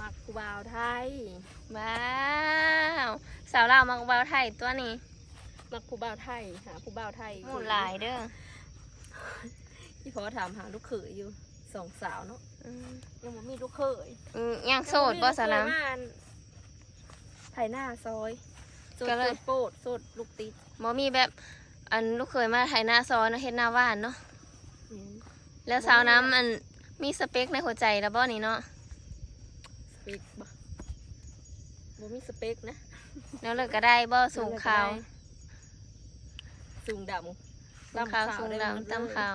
มักผู้บ่าวไทยว้าวสาวลาวมักผู้บ่าวไทยตัวนี้มักผู้บ่าวไทยหาผู้บ่าวไทยหมู่หลายเด้อที่พอถามหาลูกเขยอยู่2 สาวเนาะยังบ่มีลูกเขยยังโสดบ่สาวลาวไทยหน้าซอยโสดโปดโสดลูกติดบ่มีแบบอันลูกเคยมาไถนาซอยเนาะเฮ็ดหน้าบ้านเนาะแล้วสาวน้ำอันมีสเปคในหัวใจแล้วบ่นี่เนาะสเปคบ่มีสเปคนะแล้วเลิกก็ได้บ่สูงขาวสูงดำขาวสูงดำตำขาว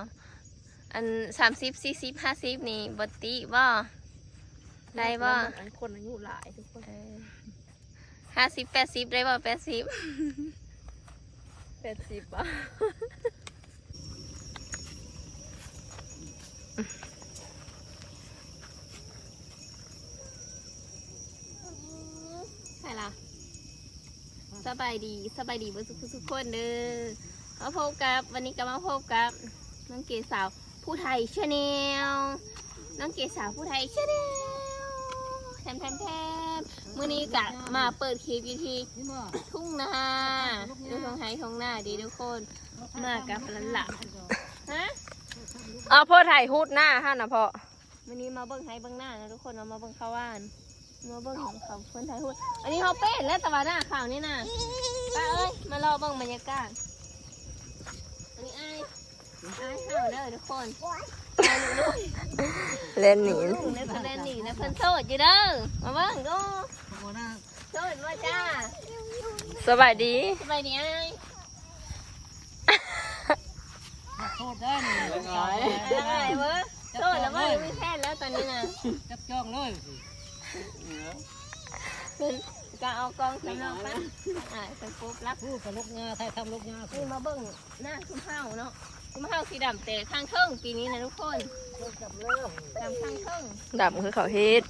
อัน30 40 50นี่บ่ติบ่ได้บ่คนอายุหลายทุกคน50 80ได้บ่80 บ่ใช่ล่ะสบายดีเบ่ทุกคนเด้อมาพบกับวันนี้ก็มาพบกับน้องเกศสาวผู้ไทยชาแนลน้องเกศสาวผู้ไทยชาแนลแทมมื้อนี้กะมาเปิดคลิปอยู่ที่ทุ่งนาดูทงไห้ทงหน้าดีทุกคนมากับหลานฮะพ่อถ่ายฮูดหน้าฮะนะพ่อมื้อนี้มาเบิ่งไห้เบิ่งหน้านะทุกคนมาเบิ่งข้าวว่านมาเบิ่งของเขาคนไทยฮูดอันนี้เขาเป็นแล้วแต่ว่าหน้าข่าวนี่นะป้าเอ้ยมารอเบิ่งบรรยากาศอันนี้ไอ้ข่าวเด้อทุกคนเล่นหนีเล่นหนีนะเพิ่นโสดอยู่เด้อมาเบิ่งดูโสดว่าจ้าสบายดีไอ้โทษได้หนึ่งอะไรเว้ยโสดแล้วว่าไม่แค่แล้วตอนนี้นะจับจ้องเลยก็เอากองสำรองไปไปปุ๊บรับพูดกับลูกงาไทยทำลูกงานี่มาเบิ่งหน้าคุ้มข้าวเนาะคุ้มข้าวสีดำแต่ข้างเทิงปีนี้นะทุกคนดำข้างเทิงดำคือเขาเฮ็ด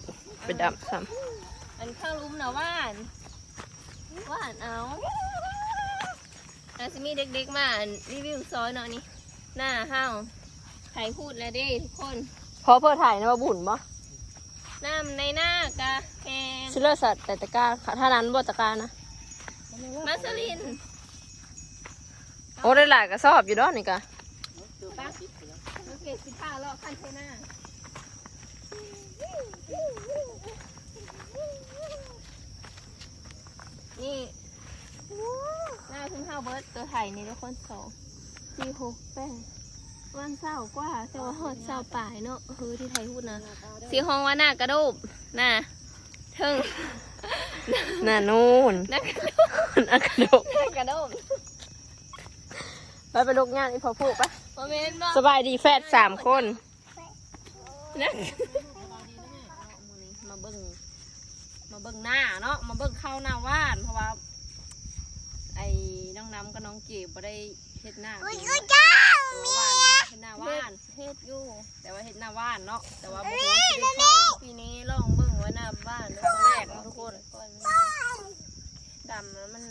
เป็นดำซ้ำอันข้างลุ้มนะว่านเอาแล้วจะมีเด็กๆมารีวิวซอยเนาะนี่หน้าห้าวถ่ายพูดแล้วดิทุกคนพอเพื่อถ่ายนะว่าบุญบ่น้ำในหน้ากะแกงชิลเลอร์สัตว์แต่ตะกร้าถ้านั้นบ่ตะกร้านะมัสลินโอ้ได้หลายกระสอบอยู่ด้วยนี่กะโอเค15 รอบขั้นเทน่านี่หน้าขึ้นข้าวเบิร์ดตัวไถ่นี่ทุกคน2 4 6 8วันเสาร์กว่าแต่ว่าหอดเสาร์ป่ายเนาะที่ไทยพูดนะสีห้องว่าหน้ากระโดบหน้าเทิงหน้านู่นหน้ากระโดบไปลูกงานอีพอพูดปะสบายดีแฟด3 คนนะมาเบิ่งหน้าเนาะมาเบิ่งข้าวหน้าว่านเพราะว่าไอ้น้องน้ำกับน้องเก็บบ่ได้เฮ็ดหน้าเฮ็ดหน้าว่านเฮ็ดอยู่แต่ว่าเฮ็ดหน้าว่านเนาะแต่ว่าบ่รู้สิได้เข้าปีนี้ลองเบิ่งว่าหน้าว่านครั้งแรกทุกคนดำแล้วมัน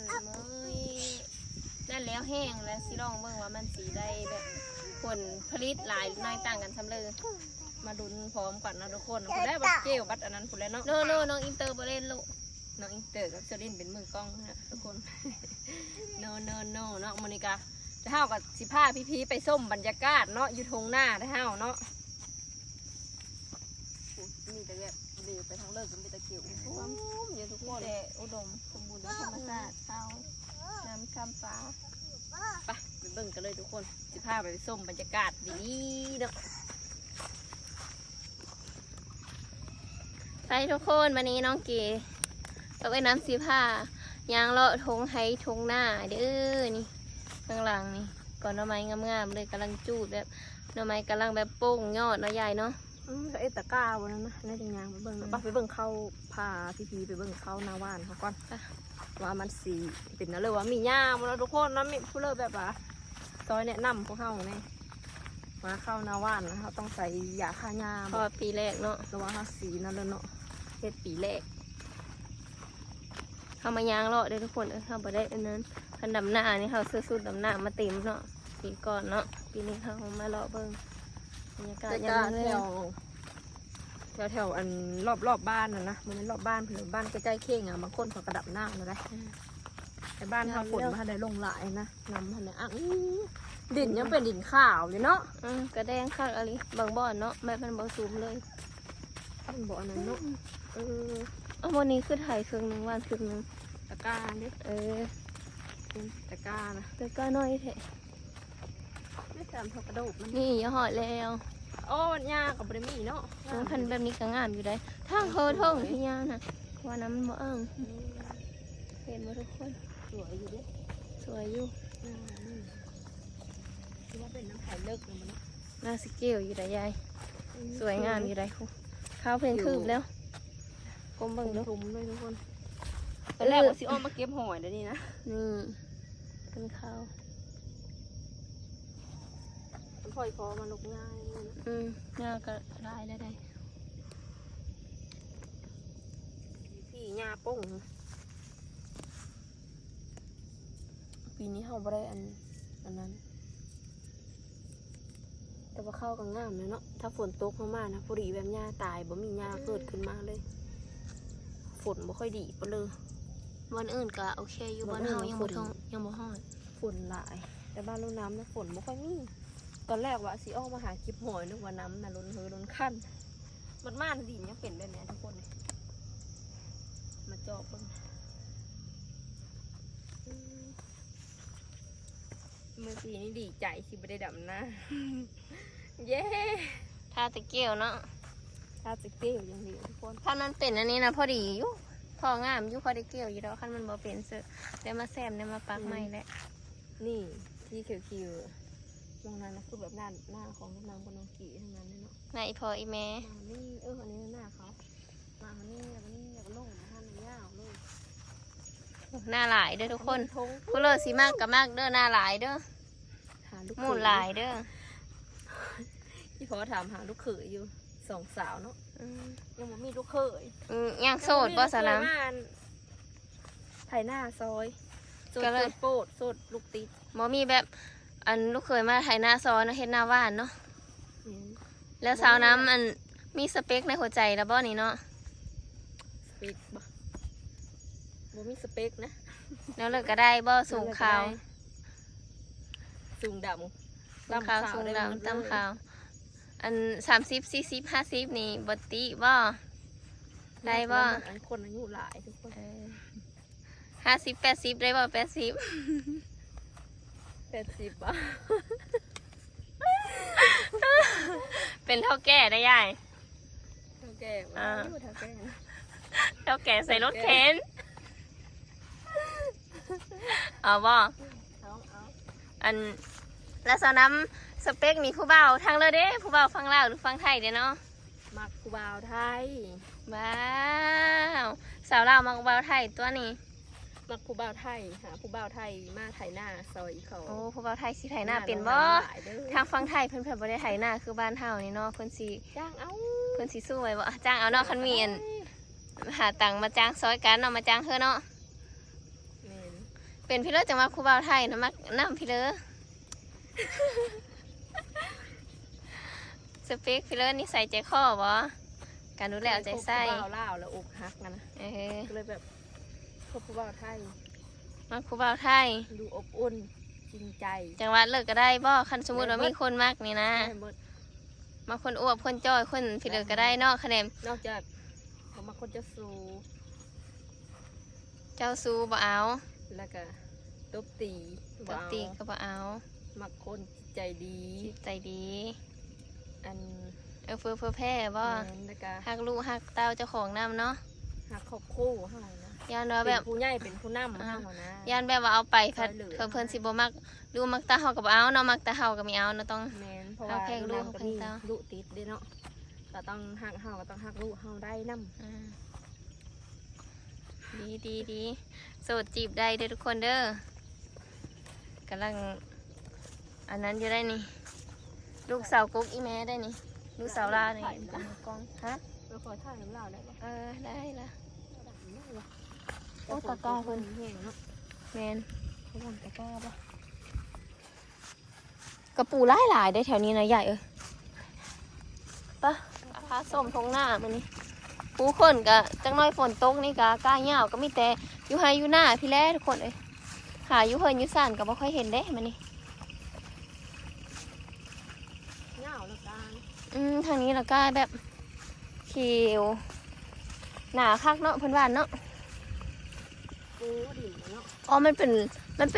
นั่นแล้วแห้งแล้วสิลองเบิ่งว่ามันสีได้แบบผลผลิตหลายน้อยต่างกันซ้ำเลยมาดุนพร้อมกันนะทุกคนผู้ได้บัตรเกลบัตรอันนั้นผู้ได้เนาะน้องอินเตอร์บ่เล่นลูกน้องอินเตอร์กับเซรินเป็นมือกล้องนะทุกคนโนเนาะโมนิกาจะเท่ากับ15 พี่ไปส้มบรรยากาศเนาะอยู่ทงหน้าได้เท่าเนาะมีแต่แบบดีไปทางเลิกก็มีแต่เกี่ยวเยอะทุกคนแต่อุดมสมบูรณ์ธรรมชาติเขาน้ำช้ำฟ้าไปเบิ่งกันเลยทุกคน15ไปส้มบรรยากาศดีเนาะไปทุกคนวันนี้น้องเก๋เอาไว้น้ำ15ยางเลาะทงไห้ทงหน้าเด้อนี่ข้างหลังนี่ก่อนหน่อไม้งามๆเลยกำลังจูดแบบหน่อไม้กำลังแบบโป่งยอดเนาะใหญ่เนาะเอตะกร้าวันนั้นนะน่าจะยางไปเบิ่งไปเบิ่งเข้าพาพี่ไปเบิ่งเข้าหน้าว่านเขาก่อนว่ามันสีเป็นอะไรวะมีหญ้ามาแล้วทุกคนนะมีผู้เลิศแบบว่าซอยแนะนำพวกเขาไงมาเข้าหน้าว่านเขาต้องใส่ยาฆ่าหญ้าพอปีแรกเนาะระวังเขาสีนั่นเลยเนาะเฮ็ดปีแรกเขามายางเลาะเด้อทุกคนเขาบ่ได้อันนั้นคันดำหน้านี่เขาซื้อสูตรดำหน้ามาเต็มเนาะปีก่อนเนาะปีนี้เขามาเลาะเบิ่งบรรยากาศยังไงแถ แถวอันรอบบ้านนะมันเป็นรอบบ้านเผื่อบ้านใกล้ๆเข่งอ่ะบางคนเขากระดับหน้าเลยได้แต่บ้านทางฝนมาได้ลงหลายนะน้ำมันเนี่ยอ่ะดินยังเป็นดินขาวเลยเนาะ กระแดงคักอะไรบางบ่อนเนาะแบบมันบ่สูมเลย มันบ่อนั้นเนาะวันนี้คือถ่ายครึ่งนึงวันครึ่งนึง ตะกร้าเนี่ยตะกร้านะ แต่ก็น้อยแท้ ไม่ทำเท่ากระโดดมัน นี่อย่าหอดแล้ว โอ้มันยากกับบริมีเนาะ พันแบบนี้ก็งามอยู่ได้ทางเฮอท่องที่ยาวนะว่าน้ำมันบ่เอิงเห็นบ่ทุกคน สวยอยู่ดิ สวยอยู่ คิดว่าเป็นน้ำไผ่เลิกเลยมัน น่าสเกลอยู่ได้ยายสวยงามอยู่ได้คุณข้าวเพลงคืบแล้วกลมเบิ่งดู ทุ่มเลยทุกคนตอนแรกว่าสิอ้อมมาเก็บหอยเดี๋ยวนี้นะ นี่เป็นข้าว มันค่อยคอมันลกง่ายเลยนะ งาก็ได้แล้วได้ พี่หญ้าป้งปีนี้เขาบ่ได้อันนั้น แต่ว่าเข้ากันงามเลยเนาะถ้าฝนตกมากๆนะพอดีแบบหญ้าตายบ่มีหญ้าเกิดขึ้นมาเลยฝนบ่ค่อยดีปะเลย วันอื่นก็โอเคอยู่บ้านเฮายังบ่ท้องยังบ่ฮอด ฝนหลาย แต่บ้านเราน้ำนะฝนไม่ค่อยมีตอนแรกว่าสิออกมาหาคลิปหอยนึกว่าน้ำน่ะล้นเฮอล้นขั้นมันม่านดินยังเป็นแบบนี้ทุกคนมาจอบเบิ่งเมื่อกี้นี่ดีใจสิไม่ได้ดำนะ เย้ ถ้าตะเกียวเนาะ ถ้าจะเกี่ยวอย่างเดียวทุกคน ถ้ามันเป็นอันนี้นะพอดีอยู่พองามอยู่พอได้เกี่ยวอยู่แล้วคันมันบ่เป็นเสือได้มาแซมได้มาปักใหม่แล้ว นี่ที่คิวๆตรงนั้นนะคือแบบหน้าของลูกน้ำกับน้องกี่ทั้งนั้นเลยเนาะ นายพออีแม่ นี่อันนี้หน้าเขามาอันนี้แล้วก็นี่แล้วก็ลงมาท่านยาวเลย หน้าหลายเด้อทุกคน ทง ผู้เลิศสิมากกับมากเด้อหน้าหลายเด้อ หาลูก หมู่หลายเด้อ ที่พอถามหาลูกเขยอยู่สองสาวเนาะ อืม ยังไม่มีลูกเขย ยังโสดบ่สนะ ไถหน้าซอยโสด ก็เลย โปดโสดลูกติด บ่มีแบบอันลูกเคยมาไถหน้าซอยเนาะเฮ็ดหน้าว่านเนาะแล้วสาวน้ำอันมีสเปคในหัวใจแล้วบ่นี่เนาะ สเปกบ่มีสเปกนะ แล้วเลิกก็ได้บ่สูงขาว สูงด สูงขาวสูงดำตำขาว อัน30 40 50นี่บ่ติบ่ ำ ได้บ่ อันคนอายุหลายทุกคน 50 80ได้บ่80 80ป่ะ เป็นเท่าแก่ได้ยาย เท่าแก่บ่อยู่เท่าแก่นะ เท่าแก่ใส่รถเข็นเอาบ่ เอา อันแล้วสาวน้ำสเปคนี่ผู้บ่าวทางเลยเด้ผู้บ่าวฟังลาวหรือฟังไทยเด้เนาะ มักกูบ่าวไทย ว้าวสาวลาวมักบ่าวไทยตัวนี้ มักผู้บ่าวไทยหาผู้บ่าวไทยมาไถหน้าซอยเขา โอ้ผู้บ่าวไทยสิไถหน้าเป็นบ่ หลายเด้อ ทางฟังไทยเพิ่นบ่ได้ไถหน้าคือบ้านเฮานี่เนาะเพิ่นสิ จ้างเอา สู้ไว้บ่จ้างเอาเนาะคันมีอันหาตังค์มาจ้างซอยกันเนาะมาจ้างเฮอเนาะ แม่น เป็นพี่เลอจังว่าผู้บ่าวไทยนะมักนำพี่เลอสเปคพี่เลอนี่ใส่ใจคอบ่การดูแลเอาใจใส่ ผู้บ่าวลาวแล้วอกหักนะ ก็เลยแบบคบผู้บ่าวไทย มักผู้บ่าวไทย ดูอบอุ่นจริงใจ จังหวัดเลิกก็ได้บ่คันสมมุติว่ามีคนมักนี่นะ ได้หมด มาคนอ้วกคนจ้อยคนพี่เลิกก็ได้เนาะคะแนน นอกจากเขามาคนจะสู เจ้าซูบ่เอา แล้วก็ตบตี ตบตีก็บ่เอา มักคนใจดี ใจดี อัน เฟือแพ่บ่ แล้วก็ ฮักลูกฮักเต้าเจ้าของนำเนาะ หักครอบครัวเฮานะ ยานว่าแบ เป็น บ ผู้ใหญ่เป็นผู้นำเฮานะ ยานแบบว่าเอาไปพัด ซอยเหลือ เพิ่นสิบ่มักดูมักตาเฮาก็บ่เอาเนาะมักตาเฮาก็มีเอาเนาะต้อง แม่นเพราะว่า เอาแค่ลูก ก็มี เพิ่นเต้า ลูกติดเด้เนาะก็ต้องหักเฮาก็ต้องหักลูกเฮาได้นำ ดีโสดจีบได้เด้อทุกคนเด้อกำลังอันนั้นอยู่ได้นี่ลูกสาวกุ๊กอีแม่ได้นี่ลูกสาวลาเนี่ยเป็นกล้องฮะ เราขอถ่ายน้ำลาวได้ปะ ได้ละ โอ้ตะกร้าเพิ่นแห้งเนาะ แมน เขาวางตะกร้าปะ กระปูหลายได้แถวนี้นะใหญ่ปะ พาส้มทงหน้ามันนี่ผู้คนก็จังน้อยฝนตกนี่ก็กล้าเหงาก็มีแต่อยู่ไฮอยู่หน้าพี่แล้ทุกคนเลยหาอยู่เฮินอยู่ซ่านก็บ่ค่อยเห็นเด้มันนี่เหงาละกันทางนี้ละก็แบบเขียวหนาคักเนาะเพิ่นว่าเนาะปูดินเนาะอ๋อมันเป็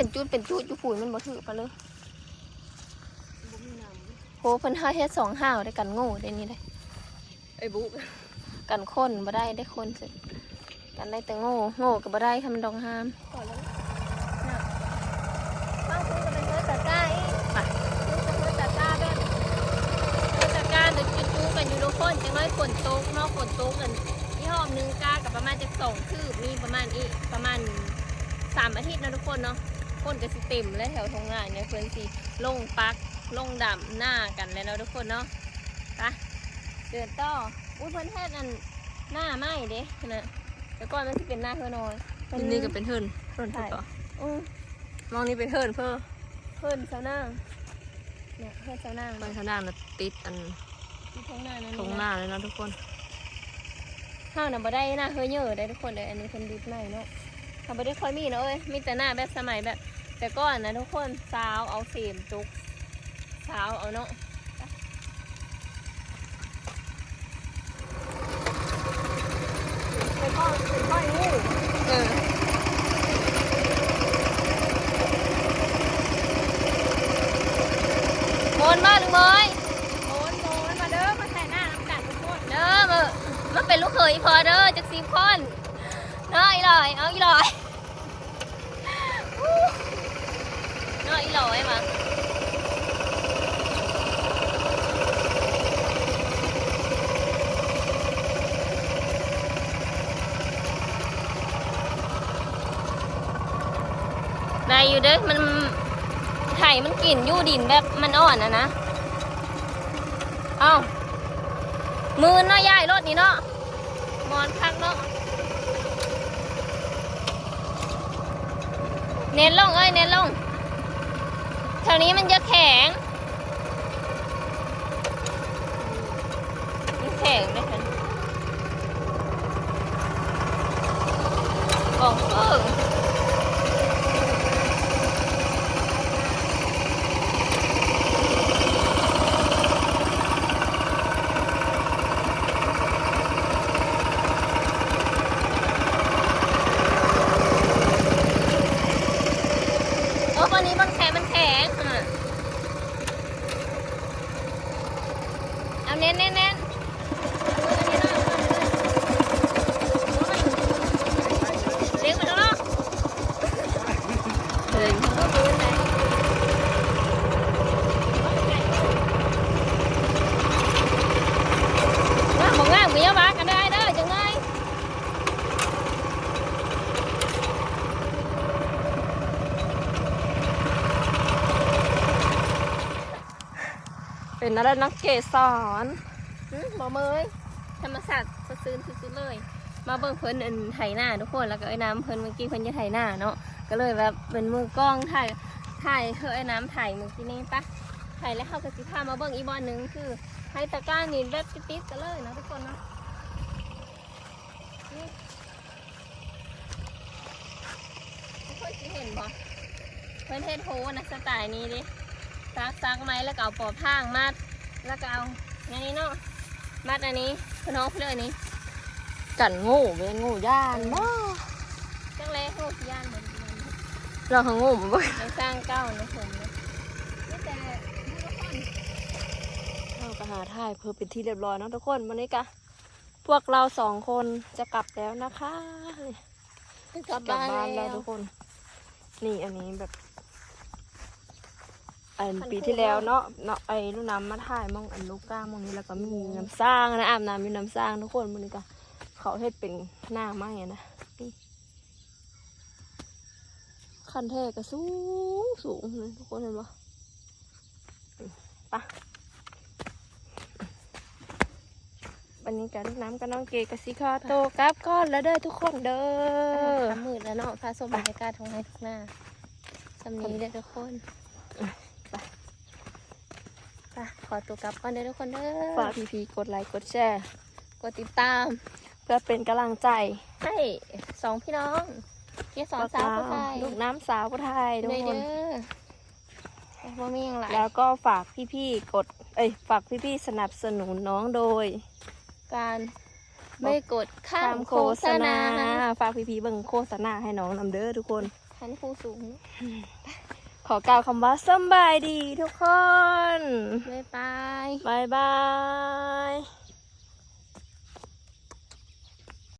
นจุดอยู่ปุ๋ยมันบ่ถือปะเลยโหเพิ่นเฮ็ด2ห้าวได้กันโง่ได้นี่ได้ไอ้บุกันคนบ่ได้คนสิกันได้แต่โง่ก็บ่ได้ทำดองห้ามพอแล้วน่ะป้าคุยกับเป็นเพื่อนตะก้าอีกป่ะคุยกับเพื่อนตะก้าแบบเพื่อนตะก้าเดี๋ยวจู้กันอยู่ทุกคนจังน้อยฝนตกเนาะฝนตกกันที่ห้องนึงกากับประมาณจะ2คืบมีประมาณ3 อาทิตย์นะทุกคนเนาะคนก็สิเต็มและแถวทงงานเนี่ยเพื่อนสิลงปักลงดำหน้ากันแล้วเนาะทุกคนเนาะไปเดินต่ออุ้ยเพื่อนแท้นั่นหน้าไหม้เด้นะแต่ก่อนมันจะเป็นหน้าเพื่อนน้อยนี่ก็เป็นเฮิร์นถ่ายมองนี่เป็นเฮิร์นเพิ่นเสาหน้าเนี่ยเฮิร์นเสาหน้าเสาหน้าน่ะติดอันทงหน้าเลยเนาะทุกคนข้าวน่ะบ่ได้หน้าเฮิร์นเยอะได้ทุกคนเลยอันนี้เพิ่นดิบใหม่เนาะทำบ่ได้ค่อยมีเนาะมีแต่หน้าแบบสมัยแบบแต่ก่อนนะทุกคนสาวเอาเสียมจุกสาวเอาเนาะไปก้อนงูโมนมาลุงเมยโมนมาเด้อมาใส่หน้าน้ำกัดทุกคนเด้อมาเป็นลูกเขยพอเด้อจาก10 คนเนาะอีหลอยเอาอีหลอยเนาะอีหลอยมาได้อยู่เด้อมันไข่มันกลิ่นยู่ดินแบบมันอ่อนนะเอ้ามือเนาะย่ายรถนี่เนาะมอนคักเนาะเน้นลงเน้นลงแถวนี้มันจะแข็งเลยค่ะบอกวันนี้มันแข็งเอาเน้นเลี้ยงไปแล้วเนาะเฮ้ยเขาดูไหนว่าบอกง่ายมีเอาบ้ากันได้เด้อจังไงเป็นอะไรนักเกสรบ่เมยธรรมศาสตร์ซื่อเลยมาเบิ่งเพิ่นไถหน้าทุกคนแล้วก็ไอ้น้ำเพิ่นเมื่อกี้เพิ่นจะไถหน้าเนาะก็เลยแบบเป็นมือกล้องถ่ายเธอไอ้น้ำไถเมื่อกี้นี้ปะไถแล้วเขาก็สิพามาเบิ่งอีบอลนึงคือให้ตะก้านี่แบบติดกันเลยนะทุกคนเนาะนี่ไม่ค่อยสิเห็นบ่เพิ่นเฮ็ดโหนะสไตล์นี้ดิซักไหมแล้วก็เอาปอพางมัดแล้วก็เอาอย่างนี้เนาะมัดอันนี้เพื่อนน้องเพื่อนอันนี้กันงูเป็นงูย่านบ่จังเลยงูย่านเหมือนเราของงูบ่ในสร้างเก้านะผมนะนี่แต่เราก็หาถ่ายเพื่อเป็นที่เรียบร้อยเนาะทุกคนวันนี้กะพวกเรา2 คนจะกลับแล้วนะคะกลับบ้านแล้วทุกคนนี่อันนี้แบบปีที่แล้วเนาะไอ้ลูกน้ำมาถ่ายมองอันลูกก้ามองนี้แล้วก็มีน้ำสร้างนะอาบน้ำมีน้ำสร้างทุกคนมันนี่ก็เขาเฮ็ดเป็นหน้าไม้นะนี่คันเทก็สูงเลยทุกคนเห็นปะปะวันนี้กับลูกน้ำกับน้องเกกับซิคอโตกับก้อนแล้วเด้อทุกคนเด้อมืดแล้วเนาะพาชมบรรยากาศท้องไร่ทุกหน้าสำนีเด้อทุกคน ไปขอตัวกลับก่อนเด้อทุกคนเด้อ ฝากพี่ๆกดไลค์กดแชร์ กดติดตาม เพื่อเป็นกำลังใจ ให้สองพี่น้องเกี่สอนสาวผู้ไทย ลูกน้ำสาวผู้ไทยทุก เด้ คน อว่ามีอย่างไร แล้วก็ฝากพี่ๆกดฝากพี่ๆสนับสนุนน้องโดย การไม่กดข้ามโฆษณา ฝากพี่ๆเบิ่งโฆษณาให้น้องนำเด้อทุกคน ชั้นผู้สูง ขอกล่าวคำว่าสำบายดีทุกคน บ๊ายบาย บายบาย